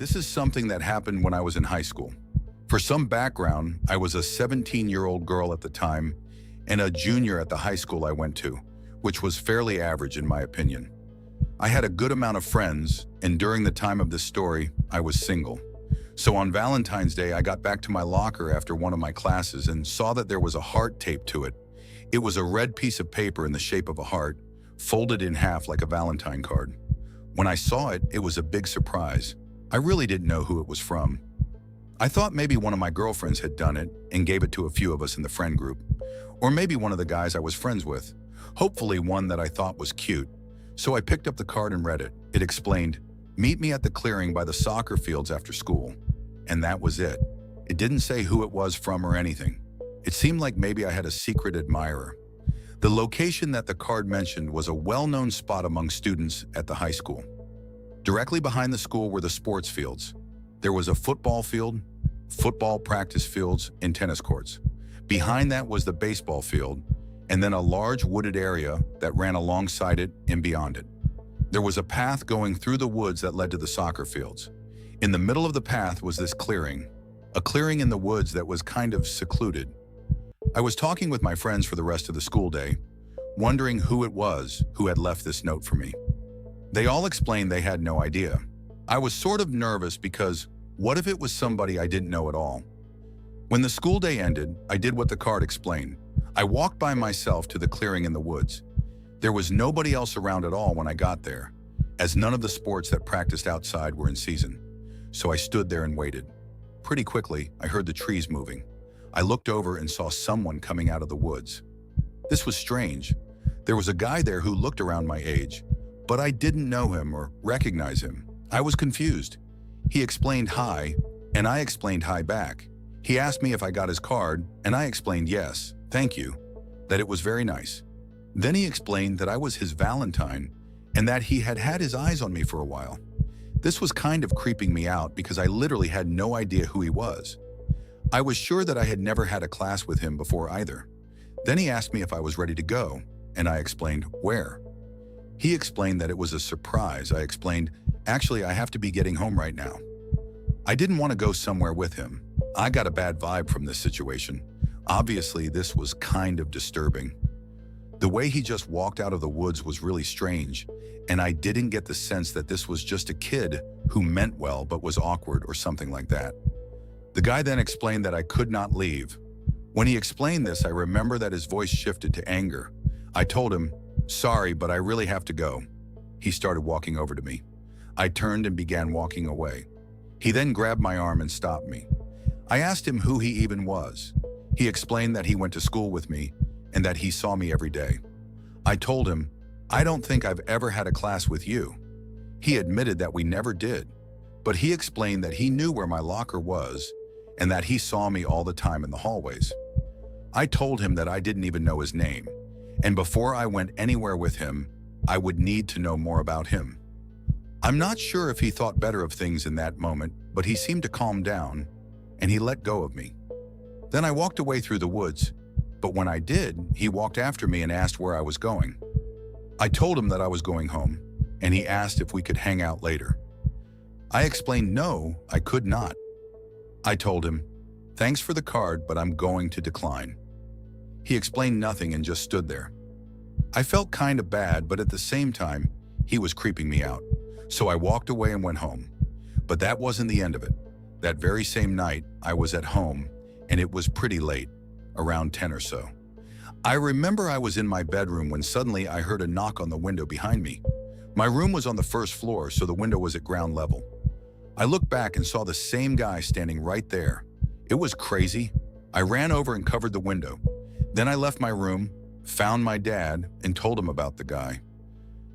This is something that happened when I was in high school. For some background, I was a 17-year-old girl at the time and a junior at the high school I went to, which was fairly average in my opinion. I had a good amount of friends, and during the time of this story, I was single. So on Valentine's Day, I got back to my locker after one of my classes and saw that there was a heart taped to it. It was a red piece of paper in the shape of a heart, folded in half like a Valentine card. When I saw it, it was a big surprise. I really didn't know who it was from. I thought maybe one of my girlfriends had done it and gave it to a few of us in the friend group. Or maybe one of the guys I was friends with. Hopefully one that I thought was cute. So I picked up the card and read it. It explained, "Meet me at the clearing by the soccer fields after school." And that was it. It didn't say who it was from or anything. It seemed like maybe I had a secret admirer. The location that the card mentioned was a well-known spot among students at the high school. Directly behind the school were the sports fields. There was a football field, football practice fields, and tennis courts. Behind that was the baseball field, and then a large wooded area that ran alongside it and beyond it. There was a path going through the woods that led to the soccer fields. In the middle of the path was this clearing, a clearing in the woods that was kind of secluded. I was talking with my friends for the rest of the school day, wondering who it was who had left this note for me. They all explained they had no idea. I was sort of nervous because what if it was somebody I didn't know at all? When the school day ended, I did what the card explained. I walked by myself to the clearing in the woods. There was nobody else around at all when I got there, as none of the sports that practiced outside were in season. So I stood there and waited. Pretty quickly, I heard the trees moving. I looked over and saw someone coming out of the woods. This was strange. There was a guy there who looked around my age, but I didn't know him or recognize him. I was confused. He explained hi, and I explained hi back. He asked me if I got his card, and I explained yes, thank you, that it was very nice. Then he explained that I was his Valentine and that he had had his eyes on me for a while. This was kind of creeping me out because I literally had no idea who he was. I was sure that I had never had a class with him before either. Then he asked me if I was ready to go, and I explained where. He explained that it was a surprise. I explained, actually, I have to be getting home right now. I didn't want to go somewhere with him. I got a bad vibe from this situation. Obviously, this was kind of disturbing. The way he just walked out of the woods was really strange, and I didn't get the sense that this was just a kid who meant well but was awkward or something like that. The guy then explained that I could not leave. When he explained this, I remember that his voice shifted to anger. I told him, "Sorry, but I really have to go." He started walking over to me. I turned and began walking away. He then grabbed my arm and stopped me. I asked him who he even was. He explained that he went to school with me and that he saw me every day. I told him, "I don't think I've ever had a class with you." He admitted that we never did, but he explained that he knew where my locker was and that he saw me all the time in the hallways. I told him that I didn't even know his name, and before I went anywhere with him, I would need to know more about him. I'm not sure if he thought better of things in that moment, but he seemed to calm down, and he let go of me. Then I walked away through the woods, but when I did, he walked after me and asked where I was going. I told him that I was going home, and he asked if we could hang out later. I explained no, I could not. I told him, "Thanks for the card, but I'm going to decline." He explained nothing and just stood there. I felt kind of bad, but at the same time, he was creeping me out. So I walked away and went home. But that wasn't the end of it. That very same night, I was at home, and it was pretty late, around 10 or so. I remember I was in my bedroom when suddenly I heard a knock on the window behind me. My room was on the first floor, so the window was at ground level. I looked back and saw the same guy standing right there. It was crazy. I ran over and covered the window. Then I left my room, found my dad, and told him about the guy.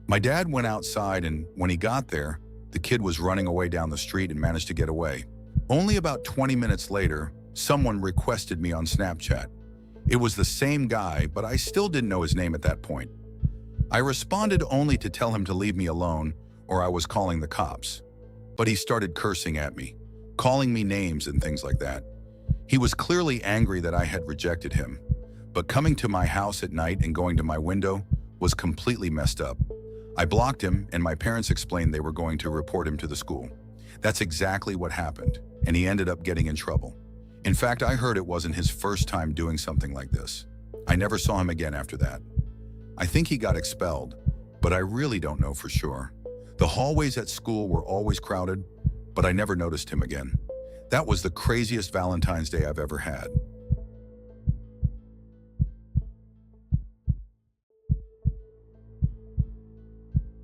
My dad went outside, and when he got there, the kid was running away down the street and managed to get away. Only about 20 minutes later, someone requested me on Snapchat. It was the same guy, but I still didn't know his name at that point. I responded only to tell him to leave me alone or I was calling the cops. But he started cursing at me, calling me names and things like that. He was clearly angry that I had rejected him, but coming to my house at night and going to my window was completely messed up. I blocked him, and my parents explained they were going to report him to the school. That's exactly what happened, and he ended up getting in trouble. In fact, I heard it wasn't his first time doing something like this. I never saw him again after that. I think he got expelled, but I really don't know for sure. The hallways at school were always crowded, but I never noticed him again. That was the craziest Valentine's Day I've ever had.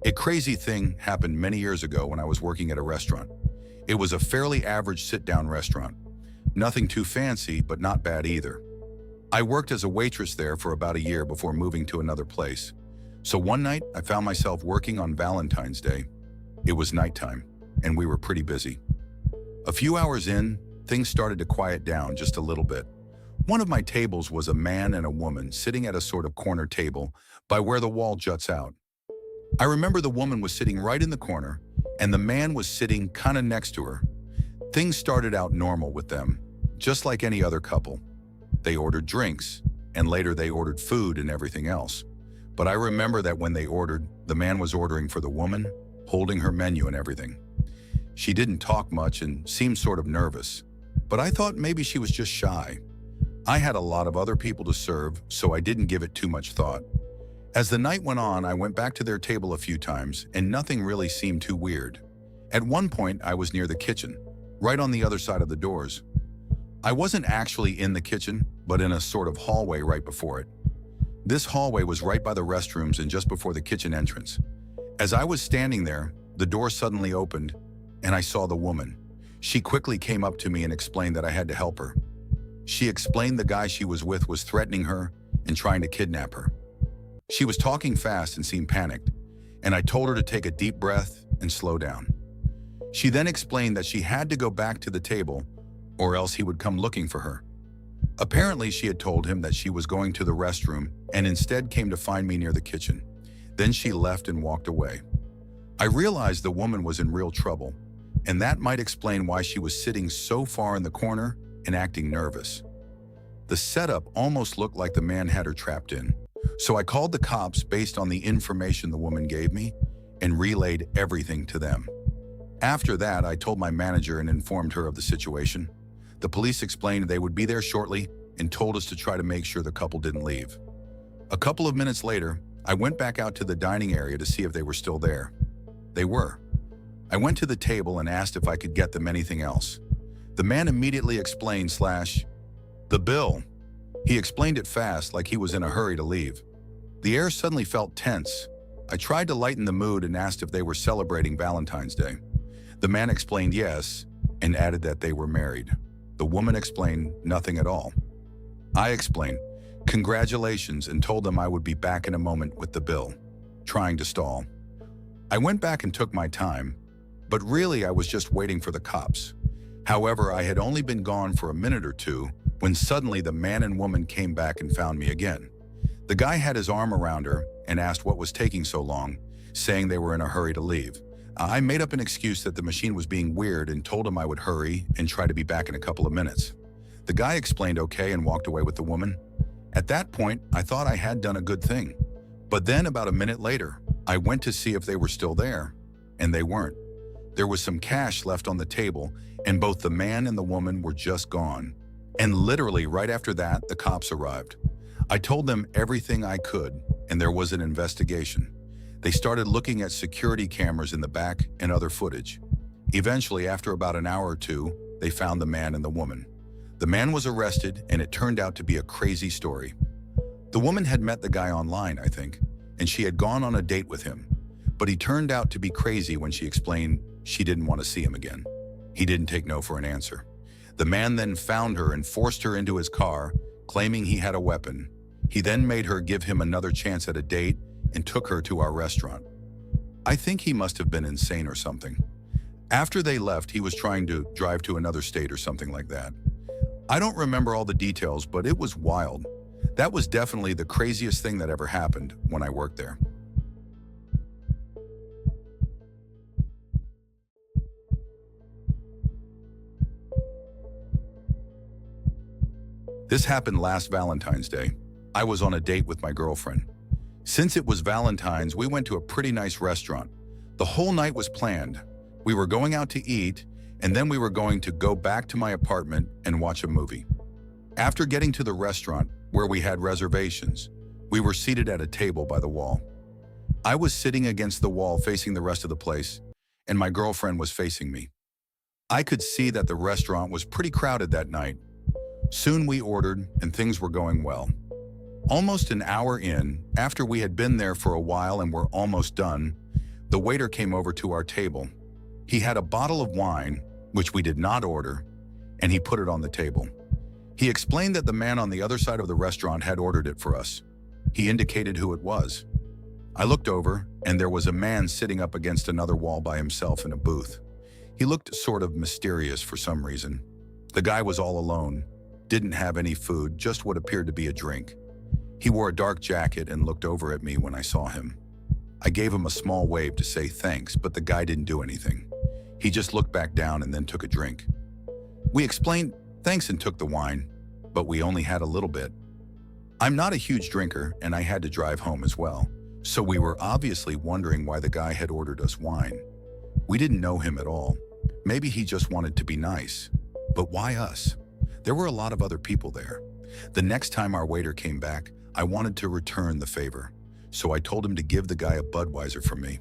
A crazy thing happened many years ago when I was working at a restaurant. It was a fairly average sit-down restaurant. Nothing too fancy, but not bad either. I worked as a waitress there for about a year before moving to another place. So one night, I found myself working on Valentine's Day. It was nighttime, and we were pretty busy. A few hours in, things started to quiet down just a little bit. One of my tables was a man and a woman sitting at a sort of corner table by where the wall juts out. I remember the woman was sitting right in the corner, and the man was sitting kind of next to her. Things started out normal with them, just like any other couple. They ordered drinks, and later they ordered food and everything else. But I remember that when they ordered, the man was ordering for the woman, holding her menu and everything. She didn't talk much and seemed sort of nervous, but I thought maybe she was just shy. I had a lot of other people to serve, so I didn't give it too much thought. As the night went on, I went back to their table a few times, and nothing really seemed too weird. At one point, I was near the kitchen, right on the other side of the doors. I wasn't actually in the kitchen, but in a sort of hallway right before it. This hallway was right by the restrooms and just before the kitchen entrance. As I was standing there, the door suddenly opened, and I saw the woman. She quickly came up to me and explained that I had to help her. She explained the guy she was with was threatening her and trying to kidnap her. She was talking fast and seemed panicked, and I told her to take a deep breath and slow down. She then explained that she had to go back to the table or else he would come looking for her. Apparently, she had told him that she was going to the restroom and instead came to find me near the kitchen. Then she left and walked away. I realized the woman was in real trouble, and that might explain why she was sitting so far in the corner and acting nervous. The setup almost looked like the man had her trapped in. So I called the cops based on the information the woman gave me and relayed everything to them. After that, I told my manager and informed her of the situation. The police explained they would be there shortly and told us to try to make sure the couple didn't leave. A couple of minutes later, I went back out to the dining area to see if they were still there. They were. I went to the table and asked if I could get them anything else. The man immediately explained the bill. He explained it fast, like he was in a hurry to leave. The air suddenly felt tense. I tried to lighten the mood and asked if they were celebrating Valentine's Day. The man explained yes, and added that they were married. The woman explained nothing at all. I explained, congratulations, and told them I would be back in a moment with the bill, trying to stall. I went back and took my time, but really I was just waiting for the cops. However, I had only been gone for a minute or two when suddenly the man and woman came back and found me again. The guy had his arm around her and asked what was taking so long, saying they were in a hurry to leave. I made up an excuse that the machine was being weird and told him I would hurry and try to be back in a couple of minutes. The guy explained okay and walked away with the woman. At that point, I thought I had done a good thing. But then about a minute later, I went to see if they were still there, and they weren't. There was some cash left on the table, and both the man and the woman were just gone. And literally right after that, the cops arrived. I told them everything I could, and there was an investigation. They started looking at security cameras in the back and other footage. Eventually, after about an hour or two, they found the man and the woman. The man was arrested, and it turned out to be a crazy story. The woman had met the guy online, I think, and she had gone on a date with him. But he turned out to be crazy when she explained she didn't want to see him again. He didn't take no for an answer. The man then found her and forced her into his car, claiming he had a weapon. He then made her give him another chance at a date and took her to our restaurant. I think he must have been insane or something. After they left, he was trying to drive to another state or something like that. I don't remember all the details, but it was wild. That was definitely the craziest thing that ever happened when I worked there. This happened last Valentine's Day. I was on a date with my girlfriend. Since it was Valentine's, we went to a pretty nice restaurant. The whole night was planned, We were going out to eat, and then we were going to go back to my apartment and watch a movie. After getting to the restaurant, where we had reservations, we were seated at a table by the wall. I was sitting against the wall facing the rest of the place, and my girlfriend was facing me. I could see that the restaurant was pretty crowded that night. Soon we ordered, and things were going well. Almost an hour in, after we had been there for a while and were almost done, the waiter came over to our table. He had a bottle of wine, which we did not order, and he put it on the table. He explained that the man on the other side of the restaurant had ordered it for us. He indicated who it was. I looked over, and there was a man sitting up against another wall by himself in a booth. He looked sort of mysterious for some reason. The guy was all alone, didn't have any food, just what appeared to be a drink. He wore a dark jacket and looked over at me when I saw him. I gave him a small wave to say thanks, but the guy didn't do anything. He just looked back down and then took a drink. We explained thanks and took the wine, but we only had a little bit. I'm not a huge drinker, and I had to drive home as well, so we were obviously wondering why the guy had ordered us wine. We didn't know him at all. Maybe he just wanted to be nice. But why us? There were a lot of other people there. The next time our waiter came back, I wanted to return the favor, so I told him to give the guy a Budweiser from me.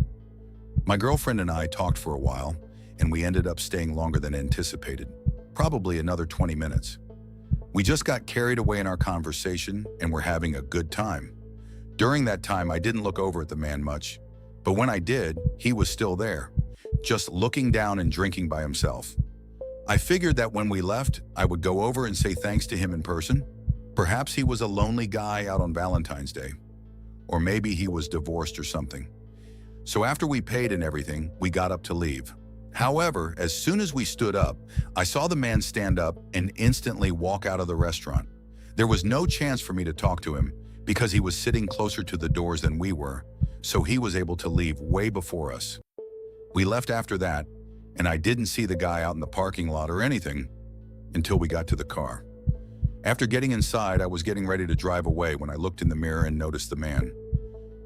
My girlfriend and I talked for a while, and we ended up staying longer than anticipated, probably another 20 minutes. We just got carried away in our conversation and were having a good time. During that time, I didn't look over at the man much, but when I did, he was still there, just looking down and drinking by himself. I figured that when we left, I would go over and say thanks to him in person. Perhaps he was a lonely guy out on Valentine's Day. Or maybe he was divorced or something. So after we paid and everything, we got up to leave. However, as soon as we stood up, I saw the man stand up and instantly walk out of the restaurant. There was no chance for me to talk to him because he was sitting closer to the doors than we were, so he was able to leave way before us. We left after that, and I didn't see the guy out in the parking lot or anything until we got to the car. After getting inside, I was getting ready to drive away when I looked in the mirror and noticed the man.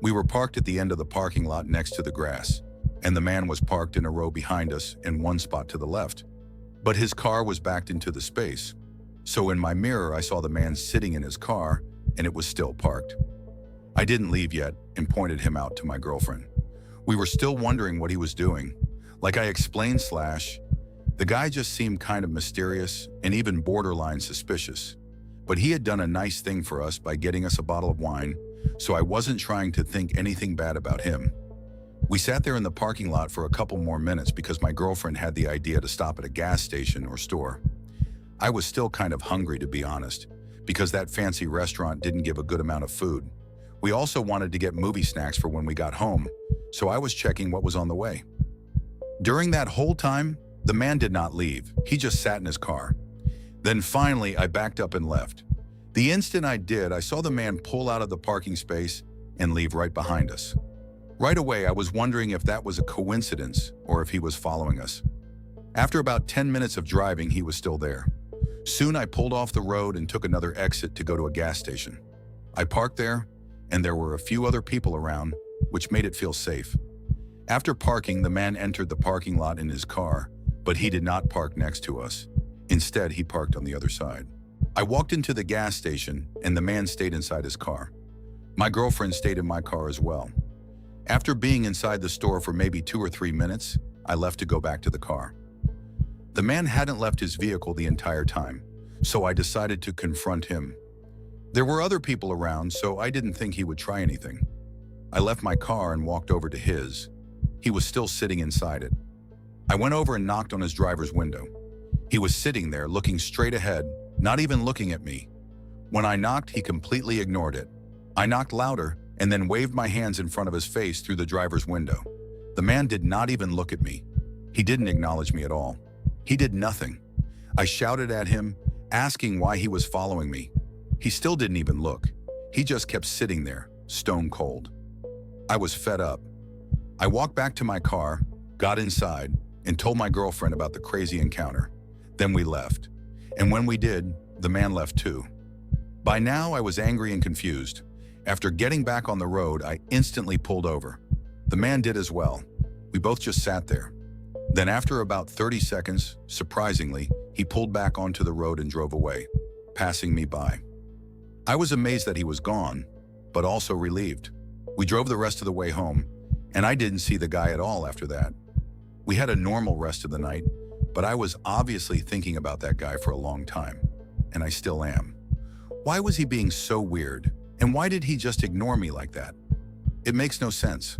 We were parked at the end of the parking lot next to the grass, and the man was parked in a row behind us in one spot to the left. But his car was backed into the space. So in my mirror, I saw the man sitting in his car, and it was still parked. I didn't leave yet and pointed him out to my girlfriend. We were still wondering what he was doing. Like I explained, the guy just seemed kind of mysterious and even borderline suspicious. But he had done a nice thing for us by getting us a bottle of wine, so I wasn't trying to think anything bad about him. We sat there in the parking lot for a couple more minutes because my girlfriend had the idea to stop at a gas station or store. I was still kind of hungry, to be honest, because that fancy restaurant didn't give a good amount of food. We also wanted to get movie snacks for when we got home, so I was checking what was on the way. During that whole time, the man did not leave. He just sat in his car. Then finally, I backed up and left. The instant I did, I saw the man pull out of the parking space and leave right behind us. Right away, I was wondering if that was a coincidence or if he was following us. After about 10 minutes of driving, he was still there. Soon I pulled off the road and took another exit to go to a gas station. I parked there, and there were a few other people around, which made it feel safe. After parking, the man entered the parking lot in his car, but he did not park next to us. Instead, he parked on the other side. I walked into the gas station, and the man stayed inside his car. My girlfriend stayed in my car as well. After being inside the store for maybe 2 or 3 minutes, I left to go back to the car. The man hadn't left his vehicle the entire time, so I decided to confront him. There were other people around, so I didn't think he would try anything. I left my car and walked over to his. He was still sitting inside it. I went over and knocked on his driver's window. He was sitting there looking straight ahead, not even looking at me. When I knocked, he completely ignored it. I knocked louder and then waved my hands in front of his face through the driver's window. The man did not even look at me. He didn't acknowledge me at all. He did nothing. I shouted at him, asking why he was following me. He still didn't even look. He just kept sitting there, stone cold. I was fed up. I walked back to my car, got inside, and told my girlfriend about the crazy encounter. Then we left. And when we did, the man left too. By now, I was angry and confused. After getting back on the road, I instantly pulled over. The man did as well. We both just sat there. Then after about 30 seconds, surprisingly, he pulled back onto the road and drove away, passing me by. I was amazed that he was gone, but also relieved. We drove the rest of the way home, and I didn't see the guy at all after that. We had a normal rest of the night, but I was obviously thinking about that guy for a long time, and I still am. Why was he being so weird, and why did he just ignore me like that? It makes no sense,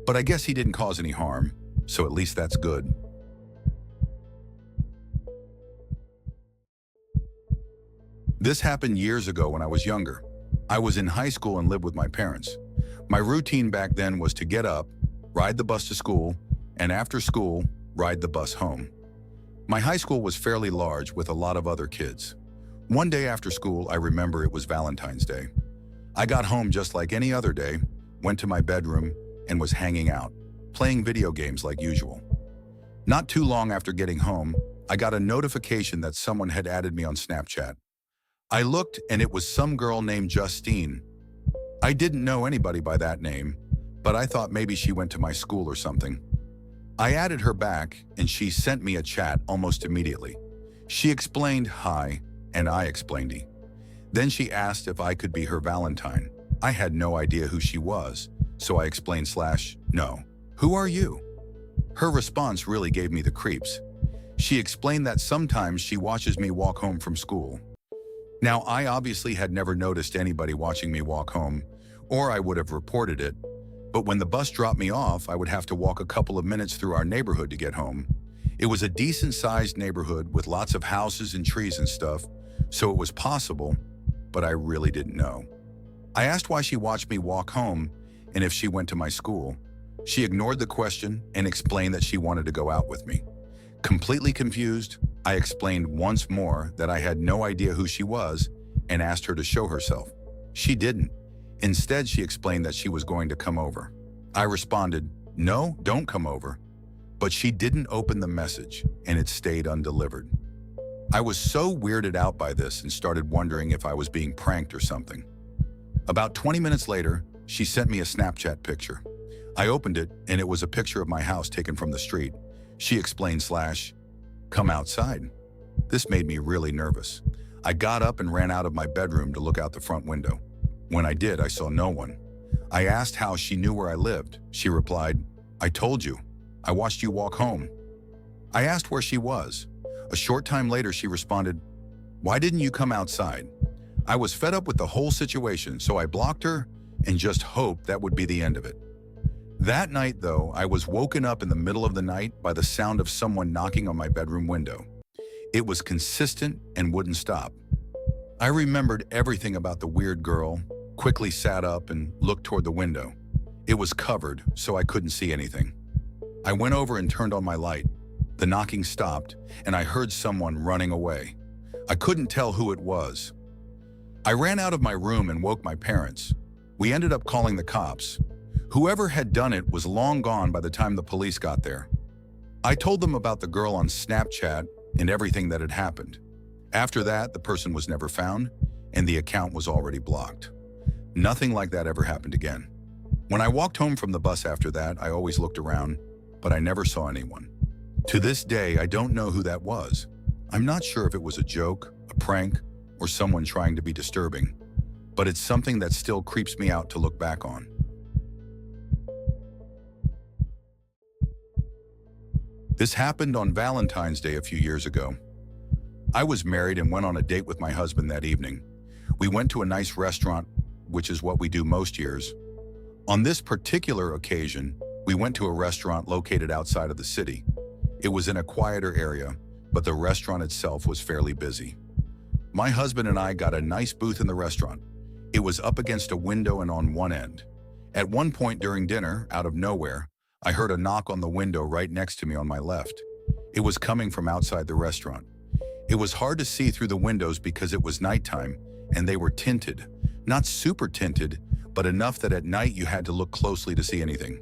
but I guess he didn't cause any harm, so at least that's good. This happened years ago when I was younger. I was in high school and lived with my parents. My routine back then was to get up, ride the bus to school, and after school, ride the bus home. My high school was fairly large with a lot of other kids. One day after school, I remember it was Valentine's Day. I got home just like any other day, went to my bedroom, and was hanging out, playing video games like usual. Not too long after getting home, I got a notification that someone had added me on Snapchat. I looked and it was some girl named Justine. I didn't know anybody by that name, but I thought maybe she went to my school or something. I added her back and she sent me a chat almost immediately. She explained hi and I explained he. Then she asked if I could be her Valentine. I had no idea who she was, so I explained no. Who are you? Her response really gave me the creeps. She explained that sometimes she watches me walk home from school. Now, I obviously had never noticed anybody watching me walk home, or I would have reported it, but when the bus dropped me off, I would have to walk a couple of minutes through our neighborhood to get home. It was a decent-sized neighborhood with lots of houses and trees and stuff, so it was possible, but I really didn't know. I asked why she watched me walk home and if she went to my school. She ignored the question and explained that she wanted to go out with me. Completely confused, I explained once more that I had no idea who she was and asked her to show herself. She didn't. Instead, she explained that she was going to come over. I responded, "No, don't come over." But she didn't open the message and it stayed undelivered. I was so weirded out by this and started wondering if I was being pranked or something. About 20 minutes later, she sent me a Snapchat picture. I opened it and it was a picture of my house taken from the street. She explained come outside. This made me really nervous. I got up and ran out of my bedroom to look out the front window. When I did, I saw no one. I asked how she knew where I lived. She replied, "I told you. I watched you walk home." I asked where she was. A short time later, she responded, "Why didn't you come outside?" I was fed up with the whole situation, so I blocked her and just hoped that would be the end of it. That night, though, I was woken up in the middle of the night by the sound of someone knocking on my bedroom window. It was consistent and wouldn't stop. I remembered everything about the weird girl, quickly sat up and looked toward the window. It was covered, so I couldn't see anything. I went over and turned on my light. The knocking stopped, and I heard someone running away. I couldn't tell who it was. I ran out of my room and woke my parents. We ended up calling the cops. Whoever had done it was long gone by the time the police got there. I told them about the girl on Snapchat and everything that had happened. After that, the person was never found, and the account was already blocked. Nothing like that ever happened again. When I walked home from the bus after that, I always looked around, but I never saw anyone. To this day, I don't know who that was. I'm not sure if it was a joke, a prank, or someone trying to be disturbing, but it's something that still creeps me out to look back on. This happened on Valentine's Day a few years ago. I was married and went on a date with my husband that evening. We went to a nice restaurant, which is what we do most years. On this particular occasion, we went to a restaurant located outside of the city. It was in a quieter area, but the restaurant itself was fairly busy. My husband and I got a nice booth in the restaurant. It was up against a window and on one end. At one point during dinner, out of nowhere, I heard a knock on the window right next to me on my left. It was coming from outside the restaurant. It was hard to see through the windows because it was nighttime and they were tinted. Not super tinted, but enough that at night you had to look closely to see anything.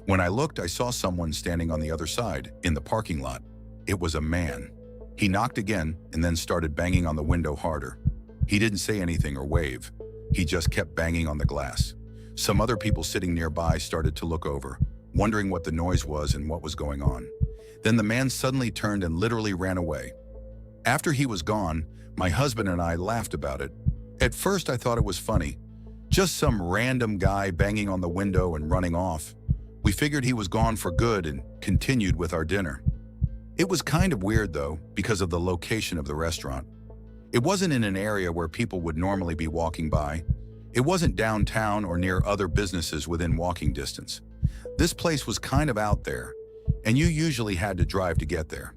When I looked, I saw someone standing on the other side, in the parking lot. It was a man. He knocked again and then started banging on the window harder. He didn't say anything or wave. He just kept banging on the glass. Some other people sitting nearby started to look over, wondering what the noise was and what was going on. Then the man suddenly turned and literally ran away. After he was gone, my husband and I laughed about it. At first I thought it was funny. Just some random guy banging on the window and running off. We figured he was gone for good and continued with our dinner. It was kind of weird though, because of the location of the restaurant. It wasn't in an area where people would normally be walking by. It wasn't downtown or near other businesses within walking distance. This place was kind of out there, and you usually had to drive to get there.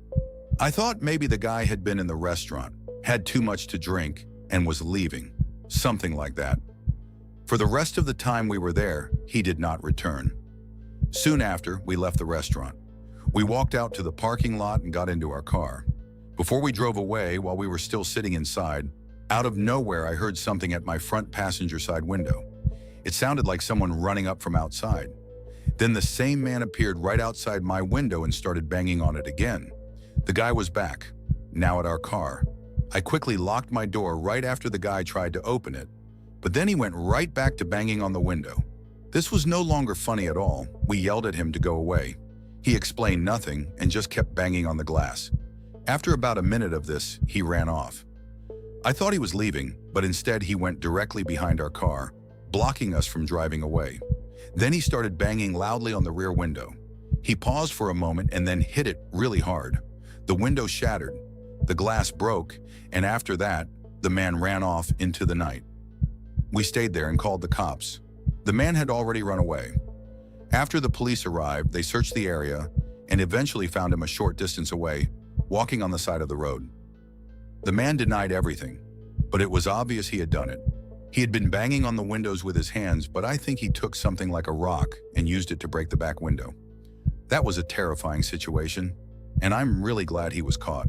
I thought maybe the guy had been in the restaurant, had too much to drink, and was leaving. Something like that. For the rest of the time we were there, he did not return. Soon after, we left the restaurant. We walked out to the parking lot and got into our car. Before we drove away, while we were still sitting inside, out of nowhere I heard something at my front passenger side window. It sounded like someone running up from outside. Then the same man appeared right outside my window and started banging on it again. The guy was back, now at our car. I quickly locked my door right after the guy tried to open it, but then he went right back to banging on the window. This was no longer funny at all. We yelled at him to go away. He explained nothing and just kept banging on the glass. After about a minute of this, he ran off. I thought he was leaving, but instead he went directly behind our car, blocking us from driving away. Then he started banging loudly on the rear window. He paused for a moment and then hit it really hard. The window shattered, the glass broke, and after that, the man ran off into the night. We stayed there and called the cops. The man had already run away. After the police arrived, they searched the area and eventually found him a short distance away, walking on the side of the road. The man denied everything, but it was obvious he had done it. He had been banging on the windows with his hands, but I think he took something like a rock and used it to break the back window. That was a terrifying situation, and I'm really glad he was caught.